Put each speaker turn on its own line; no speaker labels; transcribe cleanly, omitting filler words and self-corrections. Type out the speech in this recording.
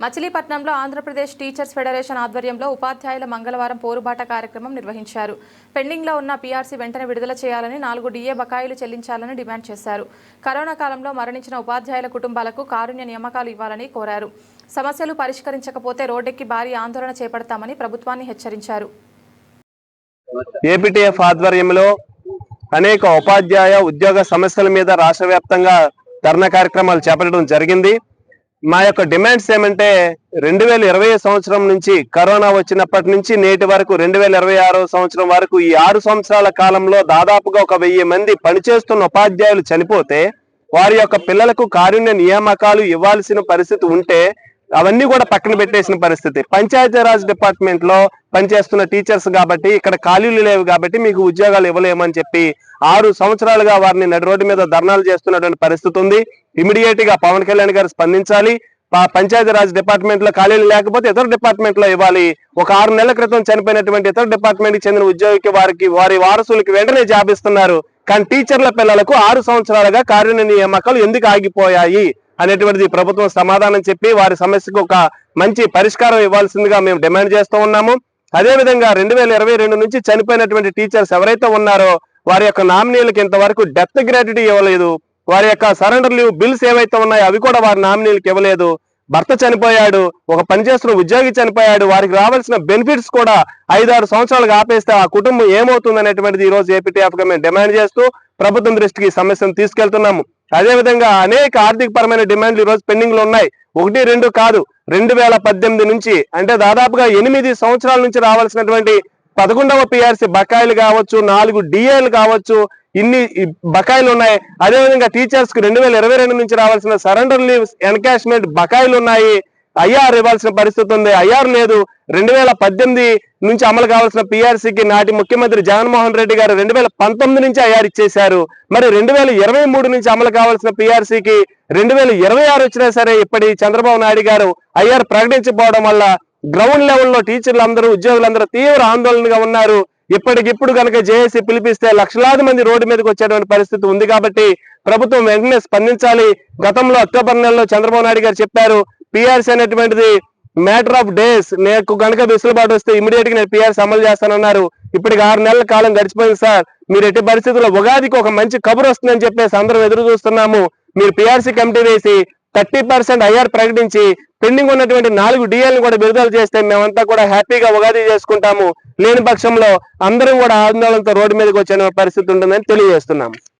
మచిలీపట్నంలో Andhra Pradesh teachers federation ఆధ్వర్యంలో ఉపాధ్యాయుల మంగళవారం పోరుబాట కార్యక్రమం నిర్వహించారు. పెండింగ్లో ఉన్న పీఆర్సీ వెంటనే విడుదల చేయాలని, 4 డిఏ బకాయిలు చెల్లించాలని డిమాండ్ చేశారు. కరోనా కాలంలో మరణించిన ఉపాధ్యాయుల కుటుంబాలకు కారుణ్య నియామకాలు ఇవ్వాలని కోరారు. సమస్యలు పరిష్కరించకపోతే రోడ్డెక్కి భారీ ఆందోళన చేపడతామని ప్రభుత్వాన్ని హెచ్చరించారు.
ఏపీటీఎఫ్ ఆధ్వర్యంలో అనేక ఉపాధ్యాయ ఉద్యోగ సమస్యల మీద రాష్ట్ర వ్యాప్తంగా ధర్నా కార్యక్రమాలు చేపట్టడం జరిగింది. మా యొక్క డిమాండ్స్ ఏమంటే 2020 సంవత్సరం నుంచి కరోనా వచ్చినప్పటి నుంచి నేటి వరకు 2026 సంవత్సరం వరకు ఈ 6 సంవత్సరాల కాలంలో దాదాపుగా 1000 మంది పనిచేస్తున్న ఉపాధ్యాయులు చనిపోతే వారి యొక్క పిల్లలకు కారుణ్య నియామకాలు ఇవ్వాల్సిన పరిస్థితి ఉంటే అవన్నీ కూడా పక్కన పెట్టేసిన పరిస్థితి. పంచాయతీరాజ్ డిపార్ట్మెంట్ లో పనిచేస్తున్న టీచర్స్ కాబట్టి ఇక్కడ ఖాళీలు లేవు కాబట్టి మీకు ఉద్యోగాలు ఇవ్వలేమని చెప్పి 6 సంవత్సరాలుగా వారిని నడి రోడ్డు మీద ధర్నాలు చేస్తున్నటువంటి పరిస్థితి ఉంది. ఇమీడియట్ గా పవన్ కళ్యాణ్ గారు స్పందించాలి. పంచాయతీరాజ్ డిపార్ట్మెంట్ లో ఖాళీలు లేకపోతే ఇతర డిపార్ట్మెంట్ లో ఇవ్వాలి. ఒక 6 నెలల క్రితం చనిపోయినటువంటి ఇతర డిపార్ట్మెంట్ కి చెందిన ఉద్యోగికి వారి వారసులకి వెంటనే జాబ్ ఇస్తున్నారు. కానీ టీచర్ల పిల్లలకు 6 సంవత్సరాలుగా కారుణ్య నియామకాలు ఎందుకు ఆగిపోయాయి అనేటువంటిది ప్రభుత్వం సమాధానం చెప్పి వారి సమస్యకు ఒక మంచి పరిష్కారం ఇవ్వాల్సిందిగా మేము డిమాండ్ చేస్తూ ఉన్నాము. అదేవిధంగా 2022 నుంచి చనిపోయినటువంటి టీచర్స్ ఎవరైతే ఉన్నారో వారి యొక్క నామినీలకు ఇంతవరకు డెత్ గ్రాట్యుటీ ఇవ్వలేదు. వారి యొక్క సరెండర్ లీవ్ బిల్స్ ఏవైతే ఉన్నాయో అవి కూడా వారి నామినీలకు ఇవ్వలేదు. భర్త చనిపోయాడు, ఒక పనిచేస్తున్న ఉద్యోగి చనిపోయాడు, వారికి రావాల్సిన బెనిఫిట్స్ కూడా 5-6 సంవత్సరాలుగా ఆపేస్తే ఆ కుటుంబం ఏమవుతుంది అనేటువంటిది ఈ రోజు ఏపీటీఎఫ్ గా మేము డిమాండ్ చేస్తూ ప్రభుత్వం దృష్టికి ఈ సమస్యను తీసుకెళ్తున్నాము. అదేవిధంగా అనేక ఆర్థిక పరమైన డిమాండ్లు ఈ రోజు పెండింగ్ లో ఉన్నాయి. 1, 2 కాదు, 2018 నుంచి అంటే దాదాపుగా 8 సంవత్సరాల నుంచి రావాల్సినటువంటి 11వ పీఆర్సీ బకాయిలు కావచ్చు, 4 డిఏలు కావచ్చు, ఇన్ని బకాయిలు ఉన్నాయి. అదేవిధంగా టీచర్స్ కు 2022 నుంచి రావాల్సిన సరెండర్ లీవ్ ఎన్కాష్మెంట్ బకాయిలు ఉన్నాయి. ఐఆర్ ఇవ్వాల్సిన పరిస్థితి ఉంది, ఐఆర్ లేదు. 2018 నుంచి అమలు కావాల్సిన పీఆర్సీకి నాటి ముఖ్యమంత్రి జగన్మోహన్ రెడ్డి గారు 2019 నుంచి ఐఆర్ ఇచ్చేశారు. మరి 2023 నుంచి అమలు కావాల్సిన పీఆర్సీకి 2026 వచ్చినా సరే ఇప్పటి చంద్రబాబు నాయుడు గారు ఐఆర్ ప్రకటించకపోవడం వల్ల గ్రౌండ్ లెవెల్లో టీచర్లందరూ ఉద్యోగులందరూ తీవ్ర ఆందోళనగా ఉన్నారు. ఇప్పటికిప్పుడు కనుక జేఏసీ పిలిపిస్తే లక్షలాది మంది రోడ్డు మీదకి వచ్చేటువంటి పరిస్థితి ఉంది. కాబట్టి ప్రభుత్వం వెంటనే స్పందించాలి. గతంలో అక్టోబర్ నెలలో చంద్రబాబు నాయుడు గారు చెప్పారు పీఆర్సీ అనేటువంటిది మ్యాటర్ ఆఫ్ డేస్, నాకు కనుక వెసులుబాటు వస్తే ఇమీడియట్ గా నేను పీఆర్సీ అమలు చేస్తానన్నారు. ఇప్పటికి 6 నెలల కాలం గడిచిపోయింది సార్. మీరు ఎట్టి పరిస్థితుల్లో ఉగాదికి ఒక మంచి కబురు వస్తుందని చెప్పేసి అందరం ఎదురు చూస్తున్నాము. మీరు పీఆర్సీ కమిటీ వేసి 30% ఐఆర్ ప్రకటించి పెండింగ్ ఉన్నటువంటి 4 డిఏలను కూడా విడుదల చేస్తే మేమంతా కూడా హ్యాపీగా ఉగాది చేసుకుంటాము. లేని పక్షంలో అందరం కూడా ఆందోళనతో రోడ్డు మీదకి వచ్చే పరిస్థితి ఉంటుందని తెలియజేస్తున్నాము.